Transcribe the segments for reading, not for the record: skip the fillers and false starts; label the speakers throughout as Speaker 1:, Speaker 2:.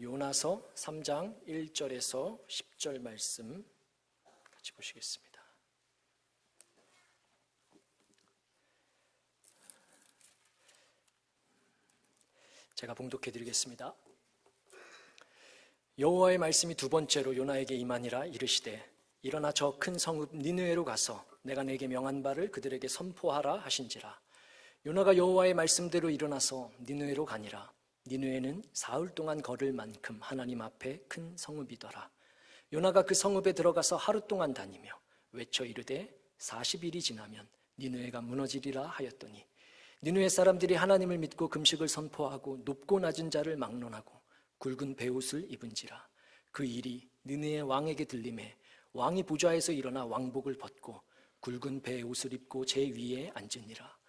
Speaker 1: 요나서 3장 1절에서 10절 말씀 같이 보시겠습니다. 제가 봉독해 드리겠습니다. 여호와의 말씀이 두 번째로 요나에게 임하니라. 이르시되 일어나 저 큰 성읍 니느웨로 가서 내가 내게 명한 바를 그들에게 선포하라 하신지라. 요나가 여호와의 말씀대로 일어나서 니느웨로 가니라. 니느웨는 사흘 동안 걸을 만큼 하나님 앞에 큰 성읍이더라. 요나가 그 성읍에 들어가서 하루 동안 다니며 외쳐 이르되 40일이 지나면 니느웨가 무너지리라 하였더니 니느웨 사람들이 하나님을 믿고 금식을 선포하고 높고 낮은 자를 막론하고 굵은 베옷을 입은지라. 그 일이 니느웨 왕에게 들림에 왕이 보좌에서 일어나 왕복을 벗고 굵은 베옷을 입고 제 위에 앉으니라.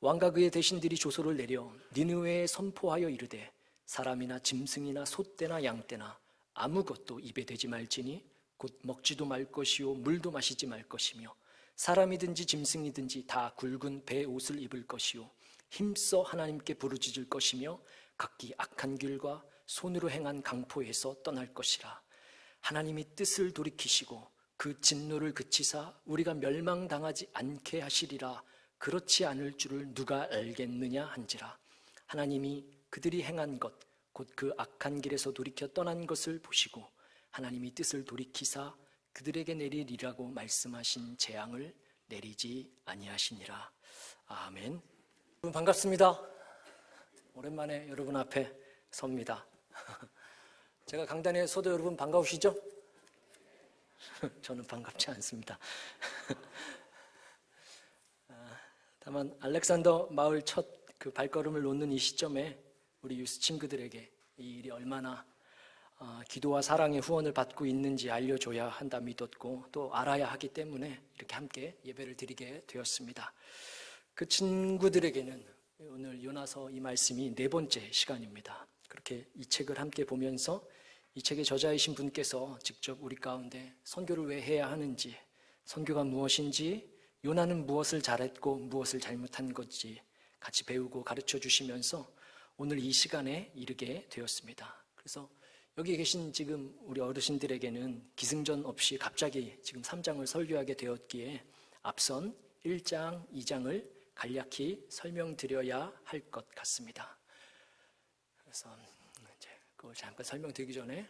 Speaker 1: 왕과 그의 대신들이 조소를 내려 니느웨에 선포하여 이르되 사람이나 짐승이나 소떼나 양떼나 아무것도 입에 대지 말지니 곧 먹지도 말 것이요 물도 마시지 말 것이며 사람이든지 짐승이든지 다 굵은 베옷을 입을 것이요 힘써 하나님께 부르짖을 것이며 각기 악한 길과 손으로 행한 강포에서 떠날 것이라. 하나님이 뜻을 돌이키시고 그 진노를 그치사 우리가 멸망당하지 않게 하시리라. 그렇지 않을 줄을 누가 알겠느냐 한지라. 하나님이 그들이 행한 것 곧 그 악한 길에서 돌이켜 떠난 것을 보시고 하나님이 뜻을 돌이키사 그들에게 내리리라고 말씀하신 재앙을 내리지 아니하시니라. 아멘. 여러분 반갑습니다. 오랜만에 여러분 앞에 섭니다. 제가 강단에 서도 여러분 반가우시죠? 저는 반갑지 않습니다. 다만 알렉산더 마을 첫 그 발걸음을 놓는 이 시점에 우리 유스 친구들에게 이 일이 얼마나 기도와 사랑의 후원을 받고 있는지 알려줘야 한다 믿었고 또 알아야 하기 때문에 이렇게 함께 예배를 드리게 되었습니다. 그 친구들에게는 오늘 요나서 이 말씀이 네 번째 시간입니다. 그렇게 이 책을 함께 보면서 이 책의 저자이신 분께서 직접 우리 가운데 선교를 왜 해야 하는지, 선교가 무엇인지, 요나는 무엇을 잘했고 무엇을 잘못한 건지 같이 배우고 가르쳐 주시면서 오늘 이 시간에 이르게 되었습니다. 그래서 여기 계신 지금 우리 어르신들에게는 기승전 없이 갑자기 지금 3장을 설교하게 되었기에 앞선 1장, 2장을 간략히 설명드려야 할 것 같습니다. 그래서 이제 그걸 잠깐 설명드리기 전에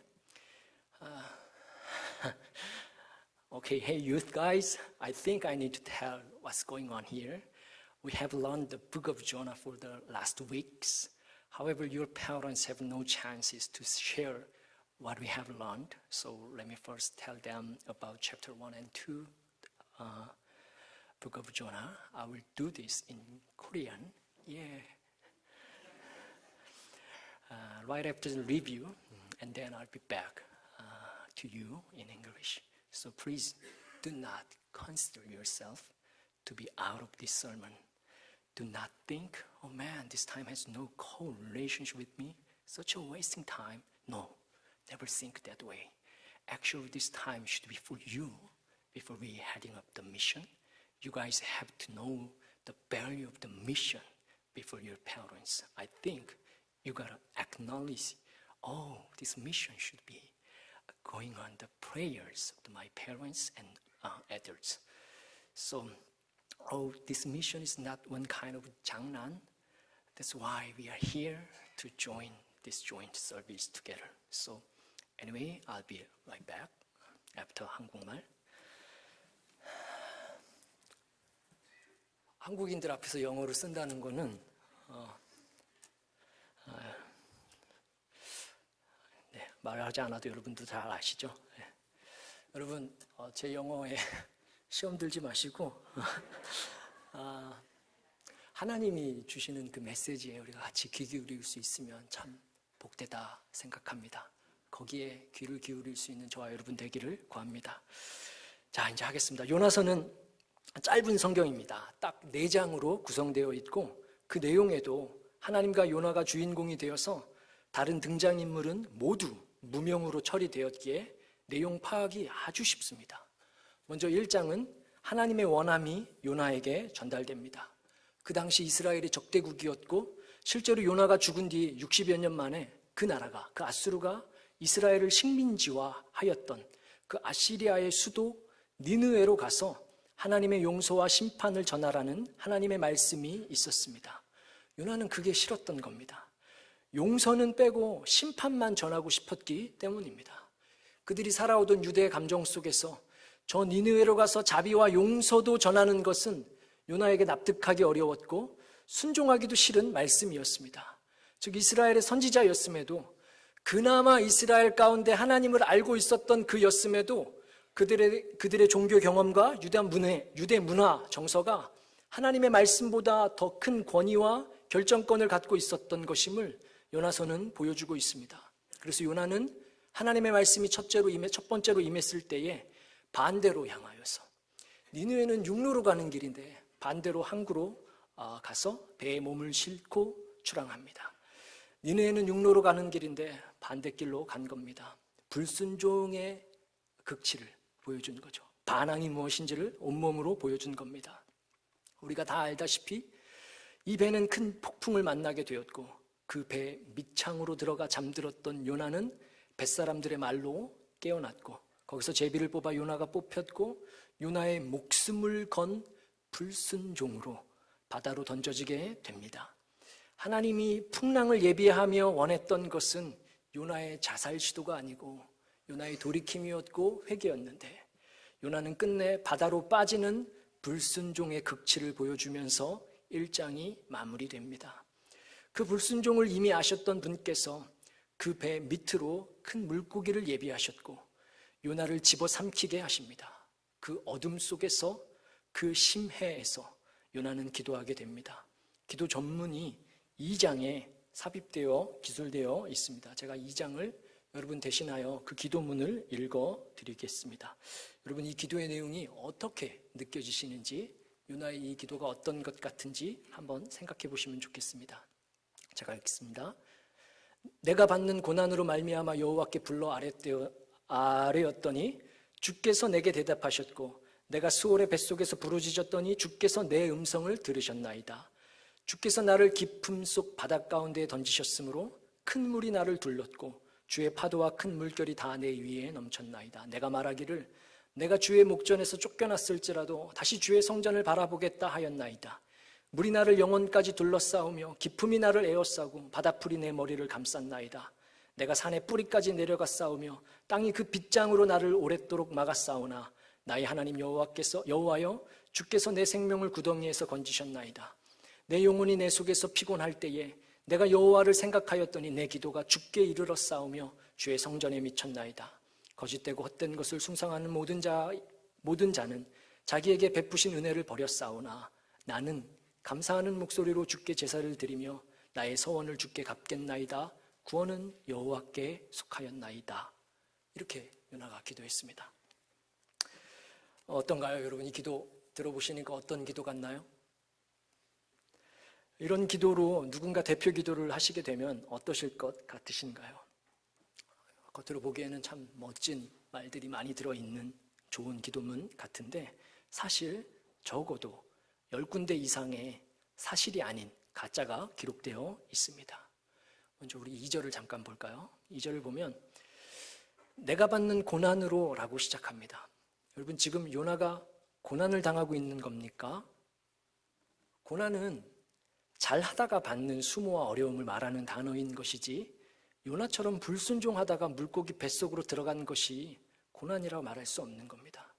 Speaker 1: Okay, hey youth guys, I think I need to tell what's going on here. We have learned the book of Jonah for the last weeks. However, your parents have no chances to share what we have learned. So let me first tell them about chapter 1 and 2, book of Jonah. I will do this in Korean. Yeah. Right after the review, and then I'll be back to you in English. So please do not consider yourself to be out of this sermon. Do not think, oh man, this time has no correlationship with me. Such a wasting time. No, never think that way. Actually, this time should be for you before we heading up the mission. You guys have to know the value of the mission before your parents. I think you gotta acknowledge, oh, this mission should be going on the prayers of my parents and adults. So, oh, this mission is not one kind of 장난. That's why we are here to join this joint service together. So, anyway, I'll be right back after 한국말. 한국인들 앞에서 영어를 쓴다는 거는 말하지 않아도 여러분도 잘 아시죠? 네. 여러분 제 영어에 시험 들지 마시고 하나님이 주시는 그 메시지에 우리가 같이 귀 기울일 수 있으면 참 복되다 생각합니다. 거기에 귀를 기울일 수 있는 저와 여러분 되기를 구합니다. 자, 이제 하겠습니다. 요나서는 짧은 성경입니다. 딱 4장으로 구성되어 있고 그 내용에도 하나님과 요나가 주인공이 되어서 다른 등장인물은 모두 무명으로 처리되었기에 내용 파악이 아주 쉽습니다. 먼저 1장은 하나님의 원함이 요나에게 전달됩니다. 그 당시 이스라엘이 적대국이었고 실제로 요나가 죽은 뒤 60여 년 만에 그 나라가, 그 아수르가 이스라엘을 식민지화하였던 그 아시리아의 수도 니느웨로 가서 하나님의 용서와 심판을 전하라는 하나님의 말씀이 있었습니다. 요나는 그게 싫었던 겁니다. 용서는 빼고 심판만 전하고 싶었기 때문입니다. 그들이 살아오던 유대의 감정 속에서 저 니느웨로 가서 자비와 용서도 전하는 것은 요나에게 납득하기 어려웠고 순종하기도 싫은 말씀이었습니다. 즉 이스라엘의 선지자였음에도, 그나마 이스라엘 가운데 하나님을 알고 있었던 그였음에도 그들의 종교 경험과 유대 문화 정서가 하나님의 말씀보다 더 큰 권위와 결정권을 갖고 있었던 것임을 요나서는 보여주고 있습니다. 그래서 요나는 하나님의 말씀이 첫 번째로 임했을 때에 반대로 향하여서, 니느웨는 육로로 가는 길인데 반대로 항구로 가서 배에 몸을 싣고 출항합니다. 니느웨는 육로로 가는 길인데 반대길로 간 겁니다. 불순종의 극치를 보여준 거죠. 반항이 무엇인지를 온몸으로 보여준 겁니다. 우리가 다 알다시피 이 배는 큰 폭풍을 만나게 되었고 그 배 밑창으로 들어가 잠들었던 요나는 뱃사람들의 말로 깨어났고, 거기서 제비를 뽑아 요나가 뽑혔고 요나의 목숨을 건 불순종으로 바다로 던져지게 됩니다. 하나님이 풍랑을 예비하며 원했던 것은 요나의 자살 시도가 아니고 요나의 돌이킴이었고 회개였는데, 요나는 끝내 바다로 빠지는 불순종의 극치를 보여주면서 1장이 마무리됩니다. 그 불순종을 이미 아셨던 분께서 그 배 밑으로 큰 물고기를 예비하셨고 요나를 집어삼키게 하십니다. 그 어둠 속에서, 그 심해에서 요나는 기도하게 됩니다. 기도 전문이 2장에 삽입되어 기술되어 있습니다. 제가 2장을 여러분 대신하여 그 기도문을 읽어드리겠습니다. 여러분, 이 기도의 내용이 어떻게 느껴지시는지, 요나의 이 기도가 어떤 것 같은지 한번 생각해 보시면 좋겠습니다. 제가 읽겠습니다. 내가 받는 고난으로 말미암아 여호와께 불러 아뢰었더니 주께서 내게 대답하셨고, 내가 수월의 뱃속에서 부르짖었더니 주께서 내 음성을 들으셨나이다. 주께서 나를 깊음 속 바닷 가운데에 던지셨으므로 큰 물이 나를 둘렀고 주의 파도와 큰 물결이 다 내 위에 넘쳤나이다. 내가 말하기를 내가 주의 목전에서 쫓겨났을지라도 다시 주의 성전을 바라보겠다 하였나이다. 물이 나를 영혼까지 둘러싸우며 깊음이 나를 에워싸고 바닷풀이 내 머리를 감쌌나이다. 내가 산의 뿌리까지 내려가 싸우며 땅이 그 빗장으로 나를 오랫도록 막았사오나 나의 하나님 여호와여 주께서 내 생명을 구덩이에서 건지셨나이다. 내 영혼이 내 속에서 피곤할 때에 내가 여호와를 생각하였더니 내 기도가 주께 이르러 싸우며 주의 성전에 미쳤나이다. 거짓되고 헛된 것을 숭상하는 모든 자는 자기에게 베푸신 은혜를 버렸사오나 나는 감사하는 목소리로 주께 제사를 드리며 나의 서원을 주께 갚겠나이다. 구원은 여호와께 속하였나이다. 이렇게 요나가 기도했습니다. 어떤가요, 여러분? 이 기도 들어보시니까 어떤 기도 같나요? 이런 기도로 누군가 대표 기도를 하시게 되면 어떠실 것 같으신가요? 겉으로 보기에는 참 멋진 말들이 많이 들어있는 좋은 기도문 같은데, 사실 적어도 10군데 이상의 사실이 아닌 가짜가 기록되어 있습니다. 먼저 우리 2절을 잠깐 볼까요? 2절을 보면 내가 받는 고난으로 라고 시작합니다. 여러분, 지금 요나가 고난을 당하고 있는 겁니까? 고난은 잘하다가 받는 수모와 어려움을 말하는 단어인 것이지, 요나처럼 불순종하다가 물고기 뱃속으로 들어간 것이 고난이라고 말할 수 없는 겁니다.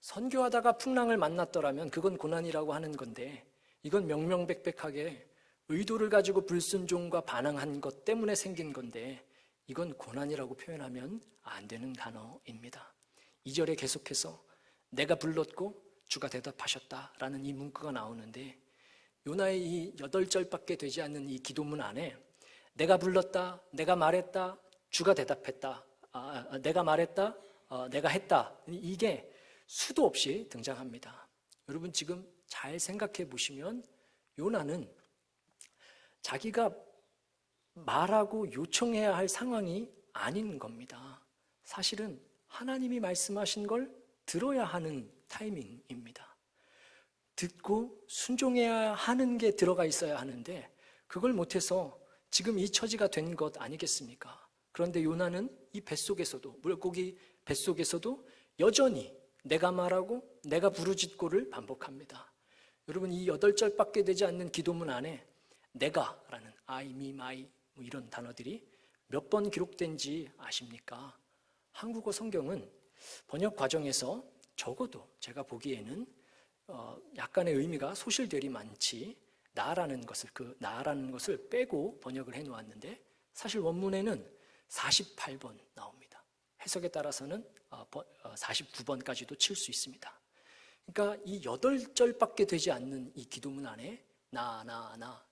Speaker 1: 선교하다가 풍랑을 만났더라면 그건 고난이라고 하는 건데, 이건 명명백백하게 의도를 가지고 불순종과 반항한 것 때문에 생긴 건데, 이건 고난이라고 표현하면 안 되는 단어입니다. 2절에 계속해서 내가 불렀고 주가 대답하셨다라는 이 문구가 나오는데, 요나의 이 8절밖에 되지 않는 이 기도문 안에 내가 불렀다, 내가 말했다, 주가 대답했다, 내가 말했다, 내가 했다, 이게 수도 없이 등장합니다. 여러분, 지금 잘 생각해 보시면 요나는 자기가 말하고 요청해야 할 상황이 아닌 겁니다. 사실은 하나님이 말씀하신 걸 들어야 하는 타이밍입니다. 듣고 순종해야 하는 게 들어가 있어야 하는데, 그걸 못해서 지금 이 처지가 된 것 아니겠습니까? 그런데 요나는 이 뱃속에서도, 물고기 뱃속에서도 여전히 내가 말하고 내가 부르짖고를 반복합니다. 여러분, 이 8절밖에 되지 않는 기도문 안에 내가라는 I, me, my 뭐 이런 단어들이 몇 번 기록된지 아십니까? 한국어 성경은 번역 과정에서 적어도 제가 보기에는 약간의 의미가 소실되리 많지 나라는 것을 빼고 번역을 해놓았는데, 사실 원문에는 48번 나옵니다. 해석에 따라서는 49번까지도 칠 수 있습니다. 그러니까 이 8절밖에 되지 않는 이 기도문 안에 나,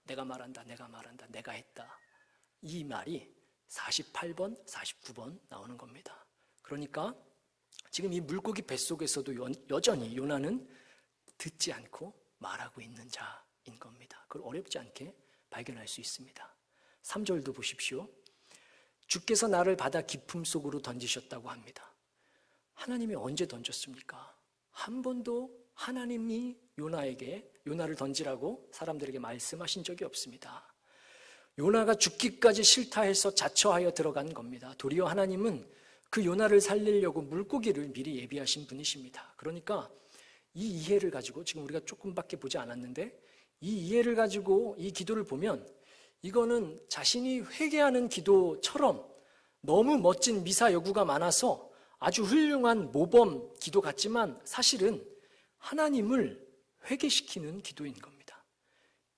Speaker 1: 내가 말한다, 내가 했다, 이 말이 48번, 49번 나오는 겁니다. 그러니까 지금 이 물고기 뱃속에서도 여전히 요나는 듣지 않고 말하고 있는 자인 겁니다. 그걸 어렵지 않게 발견할 수 있습니다. 3절도 보십시오. 주께서 나를 바다 깊음 속으로 던지셨다고 합니다. 하나님이 언제 던졌습니까? 한 번도 하나님이 요나를 던지라고 사람들에게 말씀하신 적이 없습니다. 요나가 죽기까지 싫다 해서 자처하여 들어간 겁니다. 도리어 하나님은 그 요나를 살리려고 물고기를 미리 예비하신 분이십니다. 그러니까 이 이해를 가지고, 지금 우리가 조금밖에 보지 않았는데 이 이해를 가지고 이 기도를 보면 이거는 자신이 회개하는 기도처럼 너무 멋진 미사 여구가 많아서 아주 훌륭한 모범 기도 같지만 사실은 하나님을 회개시키는 기도인 겁니다.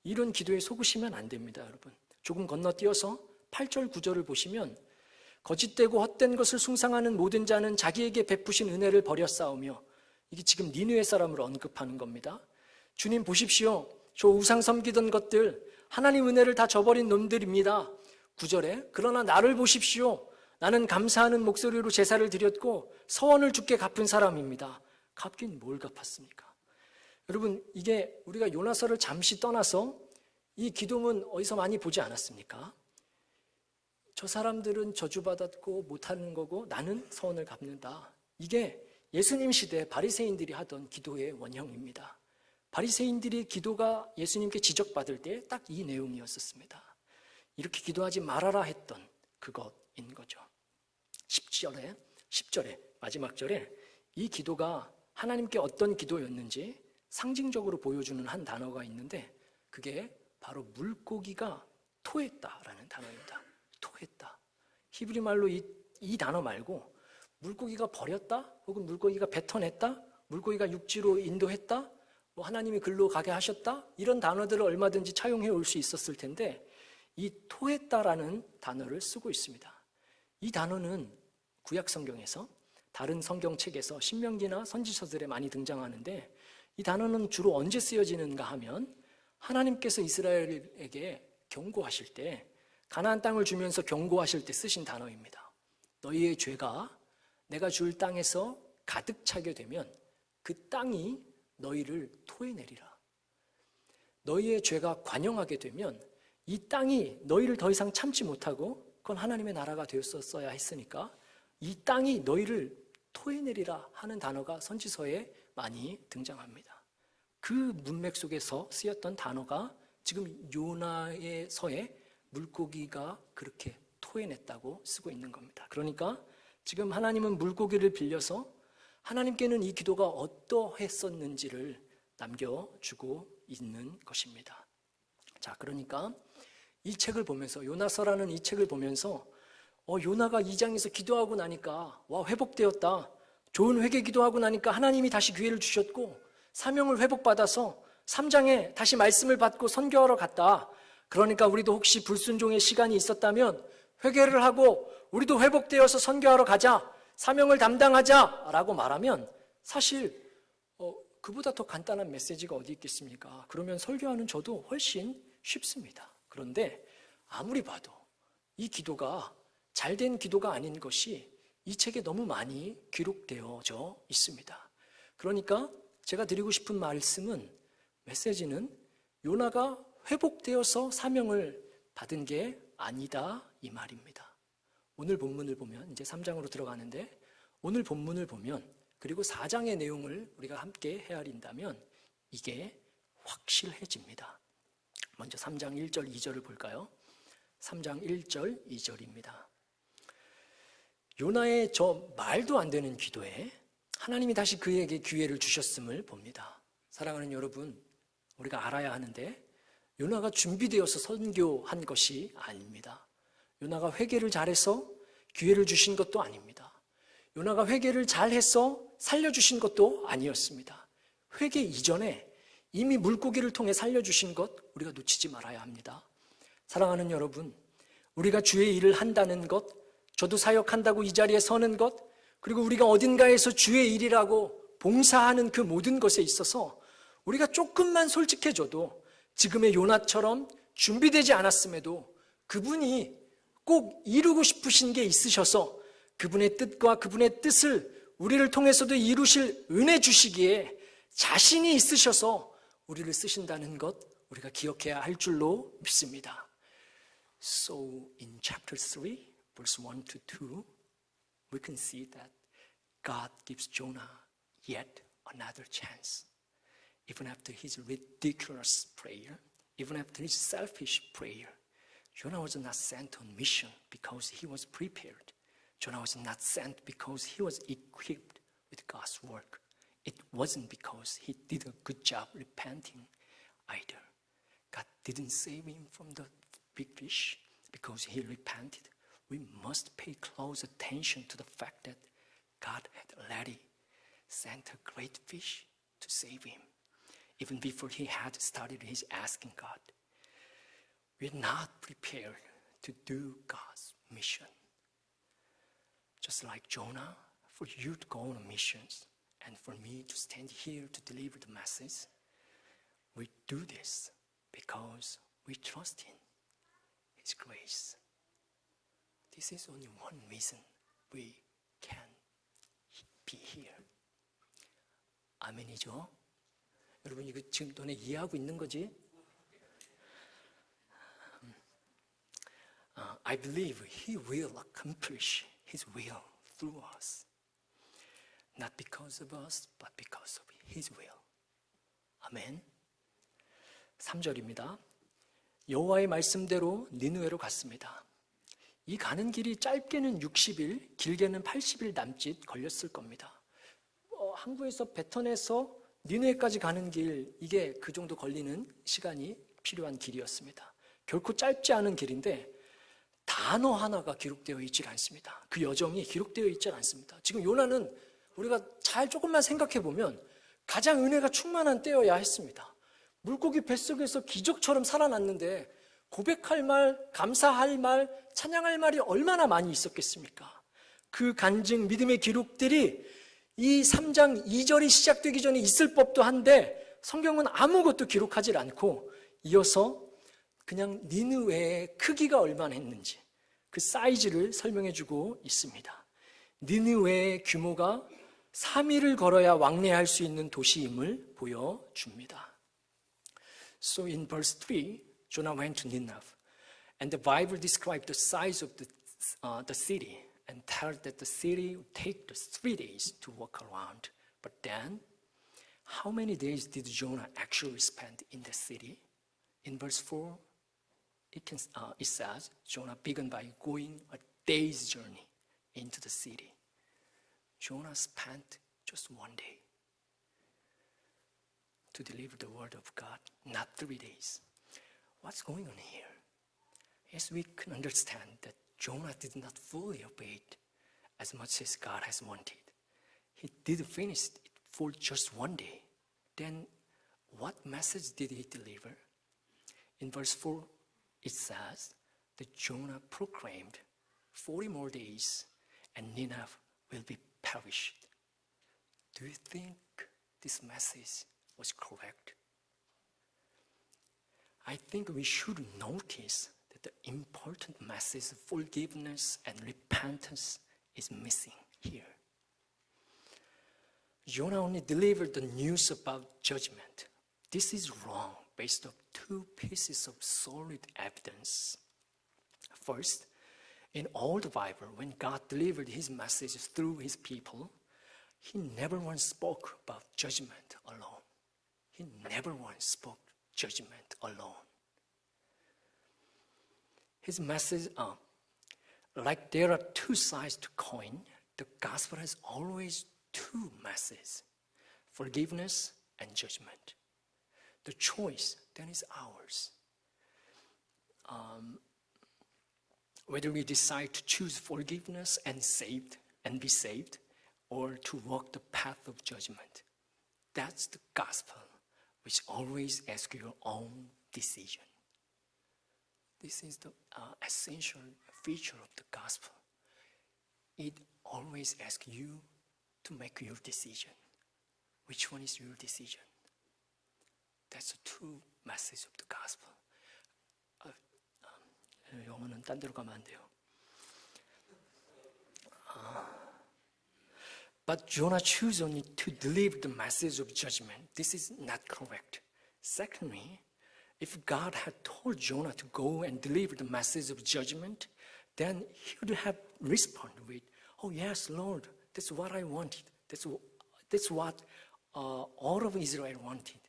Speaker 1: 이런 기도에 속으시면 안 됩니다, 여러분. 조금 건너뛰어서 8절 9절을 보시면 거짓되고 헛된 것을 숭상하는 모든 자는 자기에게 베푸신 은혜를 버려 싸우며, 이게 지금 니느웨 사람을 언급하는 겁니다. 주님 보십시오, 저 우상 섬기던 것들 하나님 은혜를 다 저버린 놈들입니다. 9절에 그러나 나를 보십시오, 나는 감사하는 목소리로 제사를 드렸고 서원을 주께 갚은 사람입니다. 갚긴 뭘 갚았습니까? 여러분, 이게 우리가 요나서를 잠시 떠나서 이 기도문 어디서 많이 보지 않았습니까? 저 사람들은 저주받았고 못하는 거고 나는 서원을 갚는다. 이게 예수님 시대 바리새인들이 하던 기도의 원형입니다. 바리새인들이 기도가 예수님께 지적받을 때 딱 이 내용이었었습니다. 이렇게 기도하지 말아라 했던 그것인 거죠. 10절에 마지막 절에 이 기도가 하나님께 어떤 기도였는지 상징적으로 보여주는 한 단어가 있는데, 그게 바로 물고기가 토했다라는 단어입니다. 토했다. 히브리 말로 이 단어 말고 물고기가 버렸다, 혹은 물고기가 뱉어냈다, 물고기가 육지로 인도했다, 뭐 하나님이 글로 가게 하셨다, 이런 단어들을 얼마든지 차용해 올 수 있었을 텐데 이 토했다라는 단어를 쓰고 있습니다. 이 단어는 구약 성경에서 다른 성경책에서 신명기나 선지서들에 많이 등장하는데, 이 단어는 주로 언제 쓰여지는가 하면 하나님께서 이스라엘에게 경고하실 때, 가나안 땅을 주면서 경고하실 때 쓰신 단어입니다. 너희의 죄가 내가 줄 땅에서 가득 차게 되면 그 땅이 너희를 토해내리라. 너희의 죄가 관영하게 되면 이 땅이 너희를 더 이상 참지 못하고, 그건 하나님의 나라가 되었어야 했으니까 이 땅이 너희를 토해내리라 하는 단어가 선지서에 많이 등장합니다. 그 문맥 속에서 쓰였던 단어가 지금 요나의 서에 물고기가 그렇게 토해냈다고 쓰고 있는 겁니다. 그러니까 지금 하나님은 물고기를 빌려서 하나님께는 이 기도가 어떠했었는지를 남겨주고 있는 것입니다. 자, 그러니까 이 책을 보면서, 요나서라는 이 책을 보면서 요나가 2장에서 기도하고 나니까 와, 회복되었다, 좋은 회개 기도하고 나니까 하나님이 다시 기회를 주셨고 사명을 회복받아서 3장에 다시 말씀을 받고 선교하러 갔다. 그러니까 우리도 혹시 불순종의 시간이 있었다면 회개를 하고 우리도 회복되어서 선교하러 가자, 사명을 담당하자 라고 말하면 사실 그보다 더 간단한 메시지가 어디 있겠습니까? 그러면 설교하는 저도 훨씬 쉽습니다. 그런데 아무리 봐도 이 기도가 잘된 기도가 아닌 것이 이 책에 너무 많이 기록되어져 있습니다. 그러니까 제가 드리고 싶은 말씀은, 메시지는 요나가 회복되어서 사명을 받은 게 아니다, 이 말입니다. 오늘 본문을 보면, 이제 3장으로 들어가는데 오늘 본문을 보면, 그리고 4장의 내용을 우리가 함께 헤아린다면 이게 확실해집니다. 먼저 3장 1절 2절을 볼까요? 3장 1절, 2절입니다. 요나의 저 말도 안 되는 기도에 하나님이 다시 그에게 기회를 주셨음을 봅니다. 사랑하는 여러분, 우리가 알아야 하는데 요나가 준비되어서 선교한 것이 아닙니다. 요나가 회개를 잘해서 기회를 주신 것도 아닙니다. 요나가 회개를 잘해서 살려주신 것도 아니었습니다. 회개 이전에 이미 물고기를 통해 살려주신 것 우리가 놓치지 말아야 합니다. 사랑하는 여러분, 우리가 주의 일을 한다는 것, 저도 사역한다고 이 자리에 서는 것, 그리고 우리가 어딘가에서 주의 일이라고 봉사하는 그 모든 것에 있어서 우리가 조금만 솔직해져도 지금의 요나처럼 준비되지 않았음에도 그분이 꼭 이루고 싶으신 게 있으셔서 그분의 뜻과 그분의 뜻을 우리를 통해서도 이루실 은혜 주시기에 자신이 있으셔서 우리를 쓰신다는 것 우리가 기억해야 할 줄로 믿습니다. So in chapter 3, verse 1 to 2, we can see that God gives Jonah yet another chance. Even after his ridiculous prayer, even after his selfish prayer, Jonah was not sent on mission because he was prepared. Jonah was not sent because he was equipped with God's work. It wasn't because he did a good job repenting either. God didn't save him from the big fish because he repented. We must pay close attention to the fact that God had already sent a great fish to save him, even before he had started his asking God. We're not prepared to do God's mission. Just like Jonah, for you to go on missions and for me to stand here to deliver the message, we do this because we trust in His grace. This is only one reason we can be here. 아멘이죠? 여러분 이거 지금 너네 이해하고 있는 거지? I believe He will accomplish His will through us. Not because of us, but because of His will. 아멘. 3절입니다. 여호와의 말씀대로 니느웨로 갔습니다. 이 가는 길이 짧게는 60일, 길게는 80일 남짓 걸렸을 겁니다. 항구에서 베턴에서 니느웨까지 가는 길, 이게 그 정도 걸리는 시간이 필요한 길이었습니다. 결코 짧지 않은 길인데 단어 하나가 기록되어 있지 않습니다. 그 여정이 기록되어 있지 않습니다. 지금 요나는 우리가 잘 조금만 생각해 보면 가장 은혜가 충만한 때여야 했습니다. 물고기 뱃속에서 기적처럼 살아났는데 고백할 말, 감사할 말, 찬양할 말이 얼마나 많이 있었겠습니까? 그 간증, 믿음의 기록들이 이 3장 2절이 시작되기 전에 있을 법도 한데 성경은 아무것도 기록하지 않고 이어서 그냥 니느웨의 크기가 얼마나 했는지 그 사이즈를 설명해 주고 있습니다. 니느웨의 규모가 3일을 걸어야 왕래할 수 있는 도시임을 보여줍니다. So in verse 3, Jonah went to Nineveh, and the Bible described the size of the city and tells that the city would take just 3 days to walk around. But then, how many days did Jonah actually spend in the city? In verse 4, it says, Jonah began by going a day's journey into the city. Jonah spent just 1 day to deliver the word of God, not 3 days. What's going on here? Yes, we can understand that Jonah did not fully obey it as much as God has wanted. He did finish it for just 1 day. Then what message did he deliver? In verse 4, it says that Jonah proclaimed 40 more days and Nineveh will be perished. Do you think this message was correct? I think we should notice that the important message of forgiveness and repentance is missing here. Jonah only delivered the news about judgment. This is wrong based on 2 pieces of solid evidence. First, in all the Bible, when God delivered His message through His people, He never once spoke about judgment alone. He never once spoke judgment alone. his message, like there are two sides to coin, the gospel has always two messages, forgiveness and judgment. The choice then is ours. Whether we decide to choose forgiveness and be saved, or to walk the path of judgment. That's the gospel, which always asks your own decision. This is the essential feature of the gospel. It always asks you to make your decision. Which one is your decision? That's the true message of the gospel. 영어는 딴 데로 가면 안 돼요. But Jonah chose only to deliver the message of judgment. This is not correct. Secondly, if God had told Jonah to go and deliver the message of judgment, then he would have responded with, "Oh yes, Lord, that's what I wanted. That's what all of Israel wanted.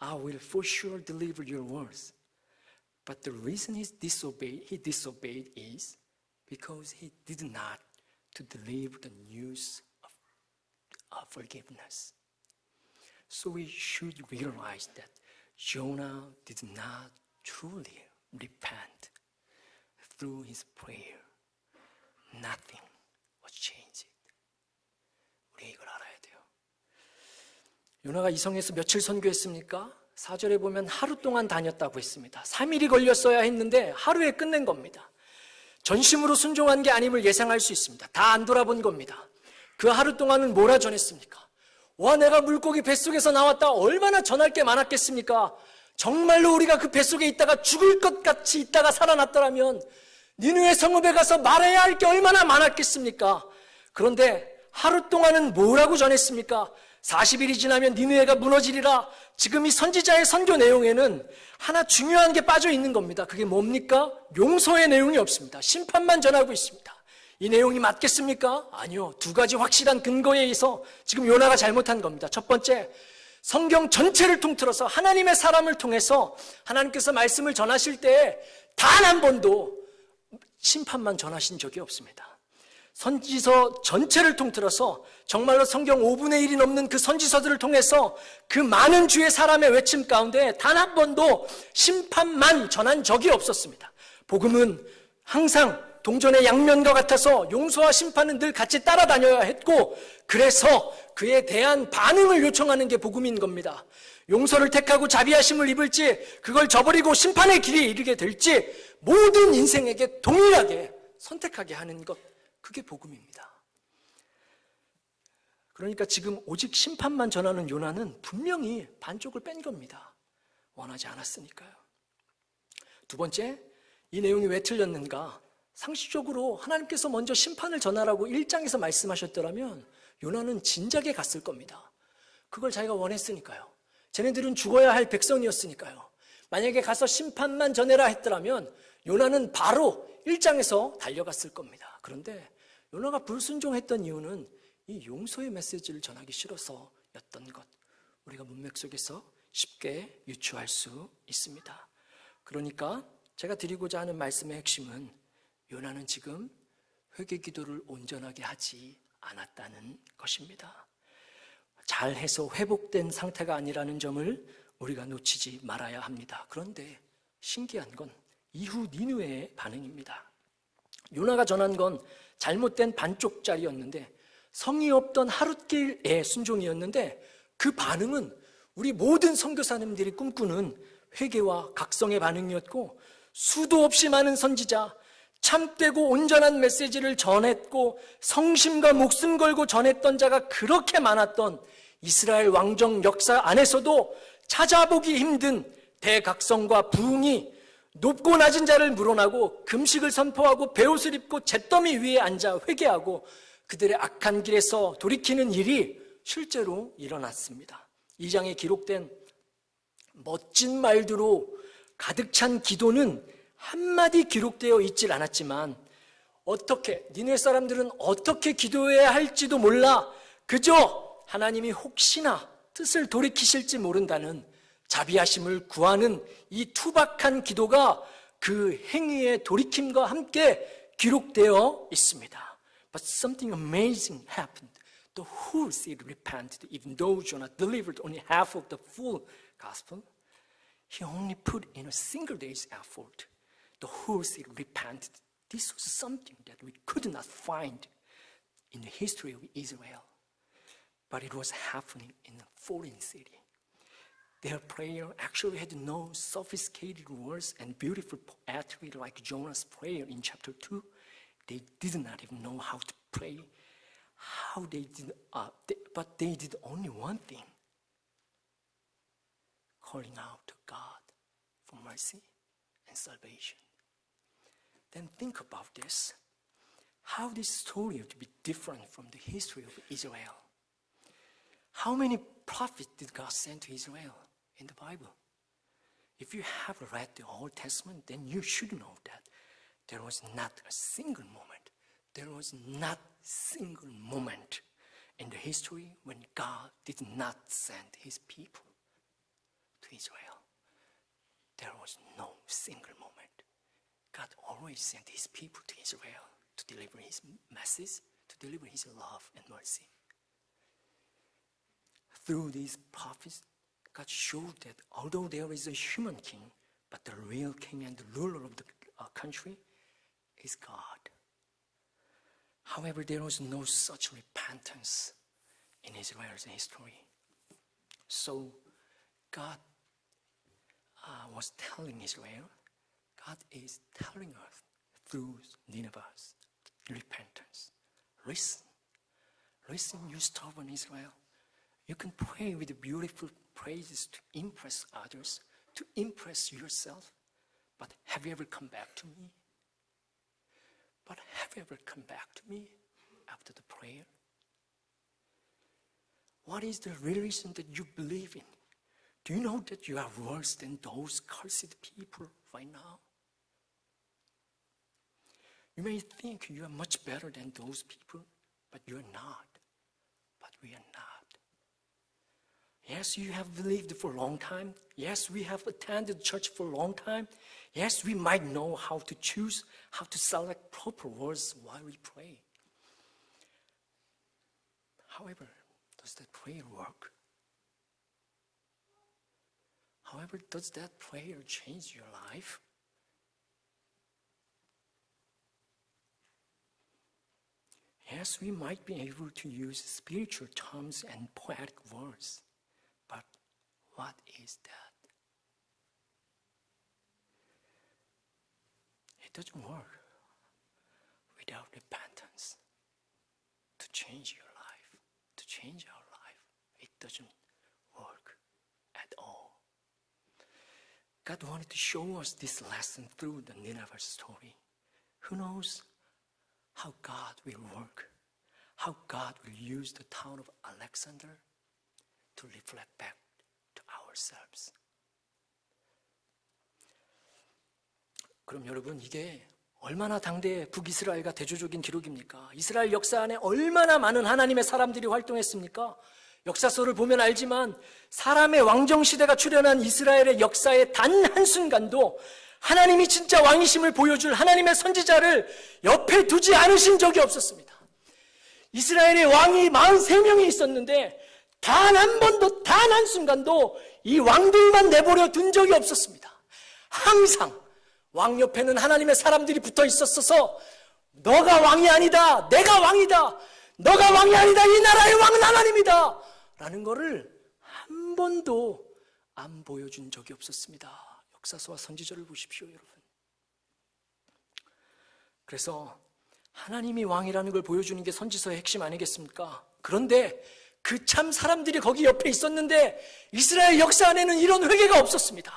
Speaker 1: I will for sure deliver your words." But the reason he disobeyed is because he did not to deliver the news of forgiveness. So we should realize that Jonah did not truly repent through his prayer. Nothing was changed. 우리 이걸 알아야 돼요. 요나가 이성에서 며칠 선교했습니까? 4절에 보면 하루 동안 다녔다고 했습니다. 3일이 걸렸어야 했는데 하루에 끝낸 겁니다. 전심으로 순종한 게 아님을 예상할 수 있습니다. 다 안 돌아본 겁니다. 그 하루 동안은 뭐라 전했습니까? 와, 내가 물고기 뱃속에서 나왔다. 얼마나 전할 게 많았겠습니까? 정말로 우리가 그 뱃속에 있다가 죽을 것 같이 있다가 살아났더라면 니느웨 성읍에 가서 말해야 할 게 얼마나 많았겠습니까? 그런데 하루 동안은 뭐라고 전했습니까? 40일이 지나면 니느웨가 무너지리라. 지금 이 선지자의 선교 내용에는 하나 중요한 게 빠져 있는 겁니다. 그게 뭡니까? 용서의 내용이 없습니다. 심판만 전하고 있습니다. 이 내용이 맞겠습니까? 아니요. 두 가지 확실한 근거에 의해서 지금 요나가 잘못한 겁니다. 첫 번째, 성경 전체를 통틀어서 하나님의 사람을 통해서 하나님께서 말씀을 전하실 때 단 한 번도 심판만 전하신 적이 없습니다. 선지서 전체를 통틀어서 정말로 성경 5분의 1이 넘는 그 선지서들을 통해서 그 많은 주의 사람의 외침 가운데 단 한 번도 심판만 전한 적이 없었습니다. 복음은 항상 동전의 양면과 같아서 용서와 심판은 늘 같이 따라다녀야 했고, 그래서 그에 대한 반응을 요청하는 게 복음인 겁니다. 용서를 택하고 자비하심을 입을지, 그걸 저버리고 심판의 길에 이르게 될지, 모든 인생에게 동일하게 선택하게 하는 것, 그게 복음입니다. 그러니까 지금 오직 심판만 전하는 요나는 분명히 반쪽을 뺀 겁니다. 원하지 않았으니까요. 두 번째, 이 내용이 왜 틀렸는가? 상식적으로 하나님께서 먼저 심판을 전하라고 1장에서 말씀하셨더라면 요나는 진작에 갔을 겁니다. 그걸 자기가 원했으니까요. 쟤네들은 죽어야 할 백성이었으니까요. 만약에 가서 심판만 전해라 했더라면 요나는 바로 1장에서 달려갔을 겁니다. 그런데 요나가 불순종했던 이유는 이 용서의 메시지를 전하기 싫어서였던 것, 우리가 문맥 속에서 쉽게 유추할 수 있습니다. 그러니까 제가 드리고자 하는 말씀의 핵심은 요나는 지금 회개 기도를 온전하게 하지 않았다는 것입니다. 잘해서 회복된 상태가 아니라는 점을 우리가 놓치지 말아야 합니다. 그런데 신기한 건 이후 니느웨의 반응입니다. 요나가 전한 건 잘못된 반쪽짜리였는데, 성의 없던 하룻길의 순종이었는데, 그 반응은 우리 모든 선교사님들이 꿈꾸는 회개와 각성의 반응이었고, 수도 없이 많은 선지자, 참되고 온전한 메시지를 전했고 성심과 목숨 걸고 전했던 자가 그렇게 많았던 이스라엘 왕정 역사 안에서도 찾아보기 힘든 대각성과 부흥이 높고 낮은 자를 물어나고 금식을 선포하고 베옷을 입고 잿더미 위에 앉아 회개하고 그들의 악한 길에서 돌이키는 일이 실제로 일어났습니다. 2장에 기록된 멋진 말들로 가득 찬 기도는 한마디 기록되어 있질 않았지만, 니느웨 사람들은 어떻게 기도해야 할지도 몰라 그저 하나님이 혹시나 뜻을 돌이키실지 모른다는 자비하심을 구하는 이 투박한 기도가 그 행위의 돌이킴과 함께 기록되어 있습니다. But something amazing happened. The whole city repented, even though Jonah delivered only half of the full gospel. He only put in a single day's effort. The whole city repented. This was something that we could not find in the history of Israel. But it was happening in a foreign city. Their prayer actually had no sophisticated words and beautiful poetry like Jonah's prayer in chapter 2. They did not even know how to pray. But they did only one thing: calling out to God for mercy and salvation. Then think about this. How this story would be different from the history of Israel. How many prophets did God send to Israel in the Bible? If you have read the Old Testament, then you should know that there was not a single moment. There was not a single moment in the history when God did not send his people to Israel. There was no single moment. God always sent his people to Israel to deliver his message, to deliver his love and mercy. Through these prophets, God showed that although there is a human king, but the real king and the ruler of the country is God. However, there was no such repentance in Israel's history. So God was telling Israel, God is telling us through Nineveh's repentance. Listen, you stubborn Israel. You can pray with beautiful praises to impress others, to impress yourself. But have you ever come back to me? But have you ever come back to me after the prayer? What is the religion that you believe in? Do you know that you are worse than those cursed people right now? You may think you are much better than those people, but you are not. But we are not. Yes, you have believed for a long time. Yes, we have attended church for a long time. Yes, we might know how to choose, how to select proper words while we pray. However, does that prayer work? However, does that prayer change your life? Yes, we might be able to use spiritual terms and poetic words, but what is that? It doesn't work without repentance to change your life, to change our life. It doesn't work at all. God wanted to show us this lesson through the Nineveh story. Who knows how God will work, how God will use the town of Alexander to reflect back to ourselves. 그럼 여러분, 이게 얼마나 당대 북이스라엘과 대조적인 기록입니까? 이스라엘 역사 안에 얼마나 많은 하나님의 사람들이 활동했습니까? 역사서를 보면 알지만 사람의 왕정시대가 출현한 이스라엘의 역사의 단 한순간도 하나님이 진짜 왕이심을 보여줄 하나님의 선지자를 옆에 두지 않으신 적이 없었습니다. 이스라엘의 왕이 43명이 있었는데 단 한 번도, 단 한순간도 이 왕들만 내버려 둔 적이 없었습니다. 항상 왕 옆에는 하나님의 사람들이 붙어 있었어서 너가 왕이 아니다, 내가 왕이다, 너가 왕이 아니다, 이 나라의 왕은 하나님이다 라는 거를 한 번도 안 보여준 적이 없었습니다. 역사서와 선지자를 보십시오, 여러분. 그래서 하나님이 왕이라는 걸 보여주는 게 선지서의 핵심 아니겠습니까? 그런데 그 참 사람들이 거기 옆에 있었는데 이스라엘 역사 안에는 이런 회개가 없었습니다.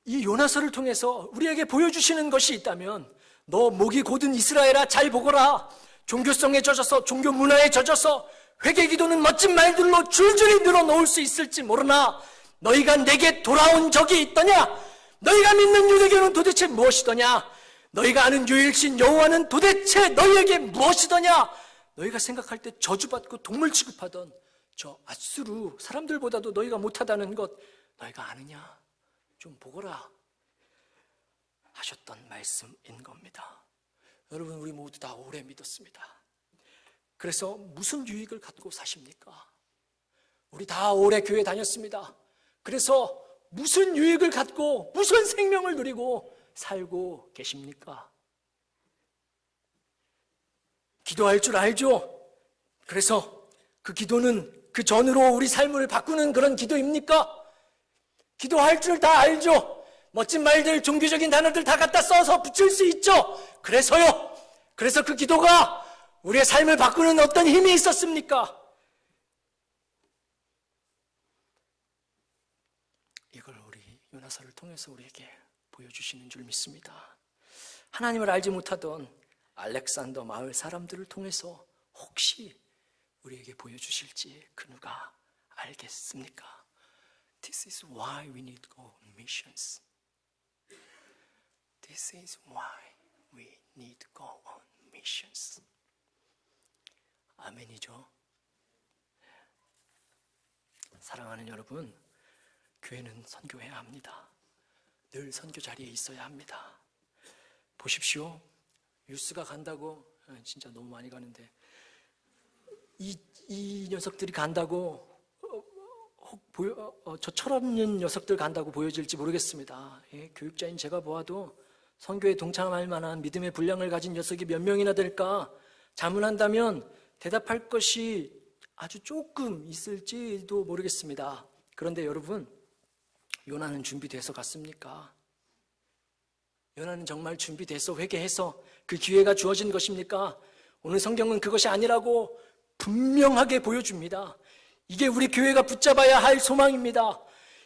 Speaker 1: 이 요나서를 통해서 우리에게 보여주시는 것이 있다면 너 목이 곧은 이스라엘아 잘 보거라. 종교성에 젖어서 종교 문화에 젖어서 회개 기도는 멋진 말들로 줄줄이 늘어놓을 수 있을지 모르나 너희가 내게 돌아온 적이 있더냐? 너희가 믿는 유대교는 도대체 무엇이더냐? 너희가 아는 유일신 여호와는 도대체 너희에게 무엇이더냐? 너희가 생각할 때 저주받고 동물 취급하던 저 앗수르 사람들보다도 너희가 못하다는 것 너희가 아느냐? 좀 보거라. 하셨던 말씀인 겁니다. 여러분, 우리 모두 다 오래 믿었습니다. 그래서 무슨 유익을 갖고 사십니까? 우리 다 오래 교회 다녔습니다. 그래서 무슨 유익을 갖고 무슨 생명을 누리고 살고 계십니까? 기도할 줄 알죠? 그래서 그 기도는 그 전으로 우리 삶을 바꾸는 그런 기도입니까? 기도할 줄 다 알죠? 멋진 말들, 종교적인 단어들 다 갖다 써서 붙일 수 있죠? 그래서요. 그래서 그 기도가 우리의 삶을 바꾸는 어떤 힘이 있었습니까? 이걸 우리 요나서를 통해서 우리에게 보여주시는 줄 믿습니다. 하나님을 알지 못하던 알렉산더 마을 사람들을 통해서 혹시 우리에게 보여주실지 그 누가 알겠습니까? This is why we need to go on missions. This is why we need to go on missions. 아멘이죠. 사랑하는 여러분, 교회는 선교해야 합니다. 늘 선교 자리에 있어야 합니다. 보십시오. 유스가 간다고, 진짜 너무 많이 가는데 이 녀석들이 간다고 저 철없는 녀석들 간다고 보여질지 모르겠습니다. 교육자인 제가 보아도 선교에 동참할 만한 믿음의 분량을 가진 녀석이 몇 명이나 될까 자문한다면 대답할 것이 아주 조금 있을지도 모르겠습니다. 그런데 여러분, 요나는 준비돼서 갔습니까? 요나는 정말 준비돼서 회개해서 그 기회가 주어진 것입니까? 오늘 성경은 그것이 아니라고 분명하게 보여줍니다. 이게 우리 교회가 붙잡아야 할 소망입니다.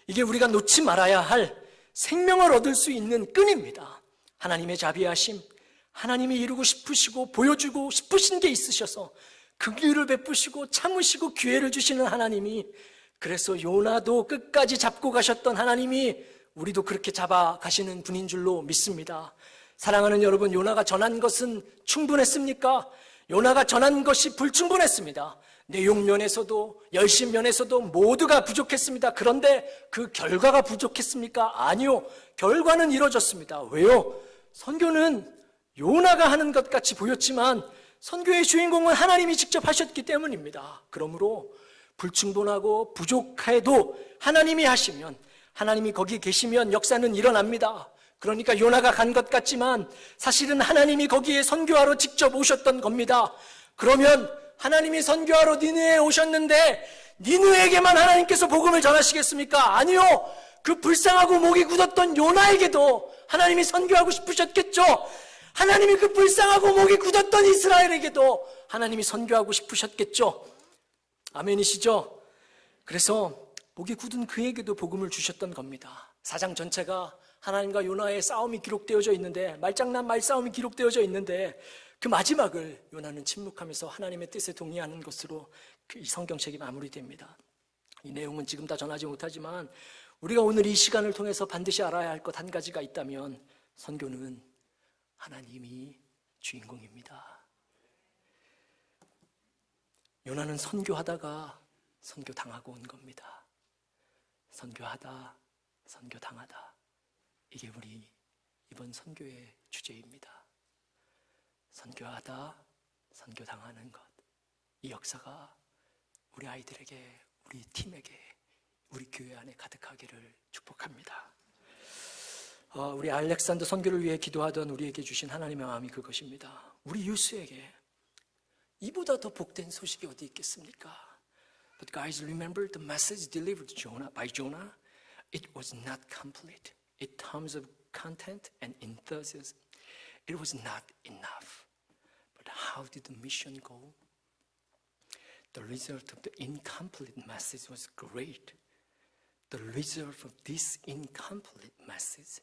Speaker 1: 이게 우리가 놓지 말아야 할 생명을 얻을 수 있는 끈입니다. 하나님의 자비하심, 하나님이 이루고 싶으시고 보여주고 싶으신 게 있으셔서 그 기회를 베푸시고 참으시고 기회를 주시는 하나님이, 그래서 요나도 끝까지 잡고 가셨던 하나님이 우리도 그렇게 잡아가시는 분인 줄로 믿습니다. 사랑하는 여러분, 요나가 전한 것은 충분했습니까? 요나가 전한 것이 불충분했습니다. 내용 면에서도 열심 면에서도 모두가 부족했습니다. 그런데 그 결과가 부족했습니까? 아니요. 결과는 이루어졌습니다. 왜요? 선교는 요나가 하는 것 같이 보였지만 선교의 주인공은 하나님이 직접 하셨기 때문입니다. 그러므로 불충분하고 부족해도 하나님이 하시면, 하나님이 거기 계시면 역사는 일어납니다. 그러니까 요나가 간 것 같지만 사실은 하나님이 거기에 선교하러 직접 오셨던 겁니다. 그러면 하나님이 선교하러 니느웨에 오셨는데 니느웨에게만 하나님께서 복음을 전하시겠습니까? 아니요. 그 불쌍하고 목이 굳었던 요나에게도 하나님이 선교하고 싶으셨겠죠. 하나님이 그 불쌍하고 목이 굳었던 이스라엘에게도 하나님이 선교하고 싶으셨겠죠. 아멘이시죠? 그래서 목이 굳은 그에게도 복음을 주셨던 겁니다. 4장 전체가 하나님과 요나의 싸움이 기록되어져 있는데, 말장난 말싸움이 기록되어져 있는데 그 마지막을 요나는 침묵하면서 하나님의 뜻에 동의하는 것으로 이 성경책이 마무리됩니다. 이 내용은 지금 다 전하지 못하지만 우리가 오늘 이 시간을 통해서 반드시 알아야 할 것 한 가지가 있다면 선교는 하나님이 주인공입니다. 요나는 선교하다가 선교당하고 온 겁니다. 선교하다, 선교당하다. 이게 우리 이번 선교의 주제입니다. 선교하다, 선교당하는 것. 이 역사가 우리 아이들에게, 우리 팀에게, 우리 교회 안에 가득하기를 축복합니다. 우리 알렉산더 선교를 위해 기도하던 우리에게 주신 하나님의 마음이 그것입니다. 우리 유스에게 이보다 더 복된 소식이 어디 있겠습니까? But guys, remember the message delivered by Jonah? It was not complete. In terms of content and enthusiasm, it was not enough. But how did the mission go? The result of the incomplete message was great. The result of this incomplete message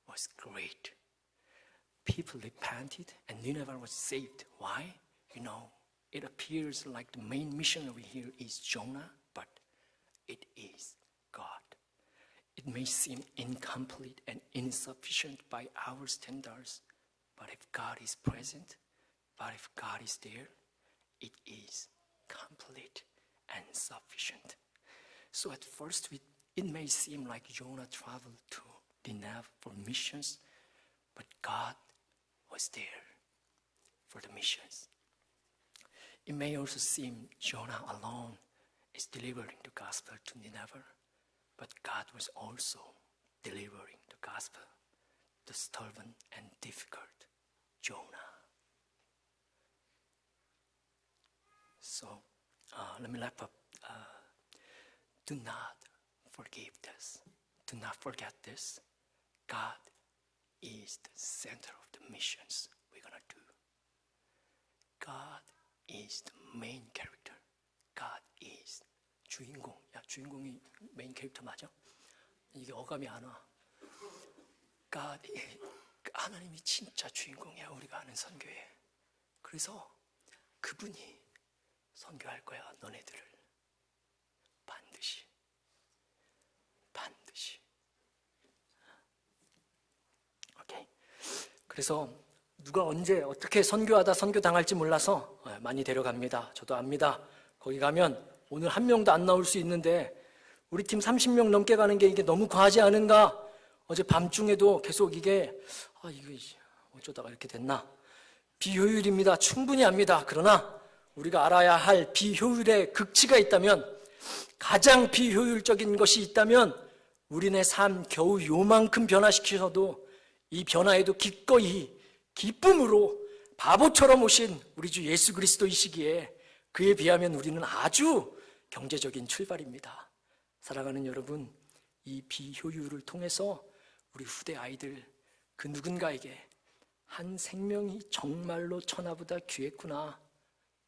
Speaker 1: was great. People repented and Nineveh was saved. Why? It appears like the main missionary here is Jonah, but it is God. It may seem incomplete and insufficient by our standards, but if God is present, but if God is there, it is complete and sufficient. So at first, it may seem like Jonah traveled to Nineveh for missions, but God was there for the missions. It may also seem Jonah alone is delivering the gospel to Nineveh, but God was also delivering the gospel to stubborn and difficult Jonah. So let me wrap up. Do not forgive this. Do not forget this. God is the center of the missions we're going to do. God is the main character. God is 주인공. 야, 주인공이 메인 캐릭터 맞아? 이게 어감이 안 와. God, 하나님이 진짜 주인공이야, 우리가 하는 선교에. 그래서 그분이 선교할 거야, 너네들을. 반드시. 오케이. 그래서 누가 언제 어떻게 선교하다 선교당할지 몰라서 많이 데려갑니다. 저도 압니다. 거기 가면 오늘 한 명도 안 나올 수 있는데 우리 팀 30명 넘게 가는 게 이게 너무 과하지 않은가? 어제 밤중에도 계속 이게 어쩌다가 이렇게 됐나? 비효율입니다. 충분히 압니다. 그러나 우리가 알아야 할 비효율의 극치가 있다면, 가장 비효율적인 것이 있다면 우리네 삶 겨우 요만큼 변화시키셔도 이 변화에도 기꺼이 기쁨으로 바보처럼 오신 우리 주 예수 그리스도이시기에 그에 비하면 우리는 아주 경제적인 출발입니다. 사랑하는 여러분, 이 비효율을 통해서 우리 후대 아이들 그 누군가에게 한 생명이 정말로 천하보다 귀했구나,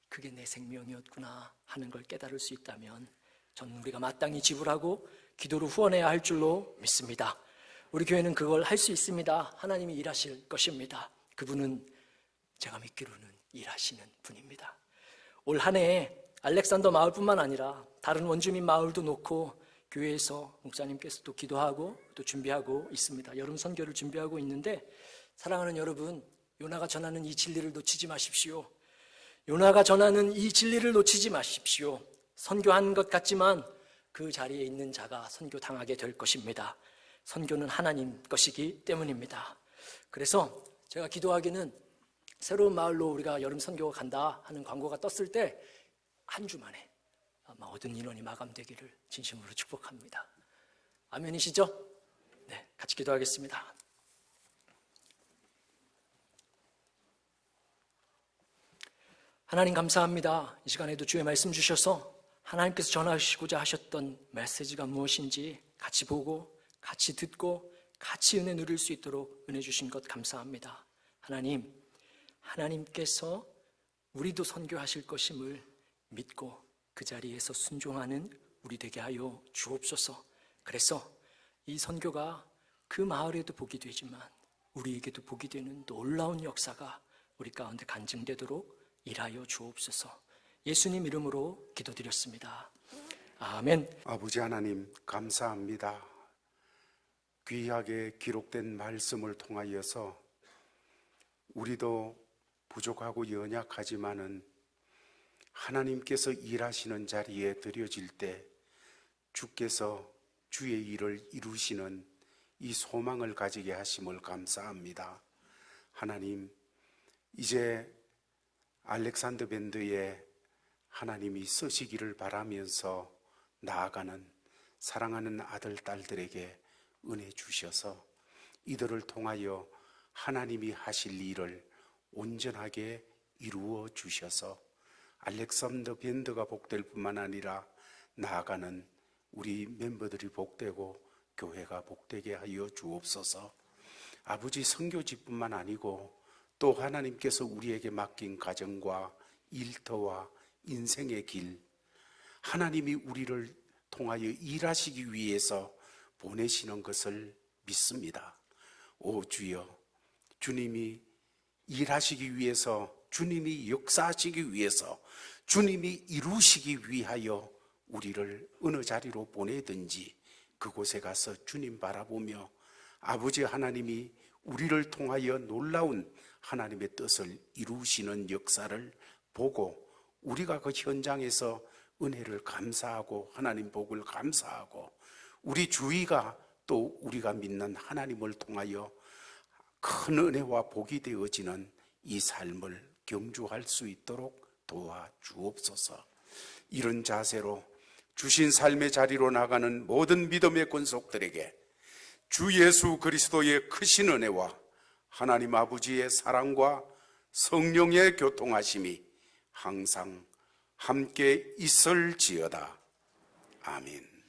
Speaker 1: 그게 내 생명이었구나 하는 걸 깨달을 수 있다면 저는 우리가 마땅히 지불하고 기도로 후원해야 할 줄로 믿습니다. 우리 교회는 그걸 할 수 있습니다. 하나님이 일하실 것입니다. 그분은 제가 믿기로는 일하시는 분입니다. 올 한 해 알렉산더 마을뿐만 아니라 다른 원주민 마을도 놓고 교회에서 목사님께서 또 기도하고 또 준비하고 있습니다. 여름 선교를 준비하고 있는데, 사랑하는 여러분, 요나가 전하는 이 진리를 놓치지 마십시오. 요나가 전하는 이 진리를 놓치지 마십시오. 선교한 것 같지만 그 자리에 있는 자가 선교당하게 될 것입니다. 선교는 하나님 것이기 때문입니다. 그래서 제가 기도하기는 새로운 마을로 우리가 여름 선교가 간다 하는 광고가 떴을 때 한 주 만에 아마 얻은 인원이 마감되기를 진심으로 축복합니다. 아멘이시죠? 네, 같이 기도하겠습니다. 하나님 감사합니다. 이 시간에도 주의 말씀 주셔서 하나님께서 전하시고자 하셨던 메시지가 무엇인지 같이 보고 같이 듣고 같이 은혜 누릴 수 있도록 은혜 주신 것 감사합니다. 하나님, 하나님께서 우리도 선교하실 것임을 믿고 그 자리에서 순종하는 우리 되게 하여 주옵소서. 그래서 이 선교가 그 마을에도 복이 되지만 우리에게도 복이 되는 놀라운 역사가 우리 가운데 간증되도록 일하여 주옵소서. 예수님 이름으로 기도드렸습니다. 아멘.
Speaker 2: 아버지 하나님 감사합니다. 귀하게 기록된 말씀을 통하여서 우리도 부족하고 연약하지만은 하나님께서 일하시는 자리에 드려질 때 주께서 주의 일을 이루시는 이 소망을 가지게 하심을 감사합니다. 하나님, 이제 알렉산더 밴드에 하나님이 쓰시기를 바라면서 나아가는 사랑하는 아들, 딸들에게 은혜 주셔서 이들을 통하여 하나님이 하실 일을 온전하게 이루어 주셔서 알렉산더 밴드가 복될 뿐만 아니라 나아가는 우리 멤버들이 복되고 교회가 복되게 하여 주옵소서. 아버지, 선교지뿐만 아니고 또 하나님께서 우리에게 맡긴 가정과 일터와 인생의 길, 하나님이 우리를 통하여 일하시기 위해서 보내시는 것을 믿습니다. 오 주여, 주님이 일하시기 위해서, 주님이 역사하시기 위해서, 주님이 이루시기 위하여 우리를 어느 자리로 보내든지 그곳에 가서 주님 바라보며 아버지 하나님이 우리를 통하여 놀라운 하나님의 뜻을 이루시는 역사를 보고 우리가 그 현장에서 은혜를 감사하고 하나님 복을 감사하고 우리 주위가 또 우리가 믿는 하나님을 통하여 큰 은혜와 복이 되어지는 이 삶을 경주할 수 있도록 도와주옵소서. 이런 자세로 주신 삶의 자리로 나가는 모든 믿음의 권속들에게 주 예수 그리스도의 크신 은혜와 하나님 아버지의 사랑과 성령의 교통하심이 항상 함께 있을지어다. 아멘.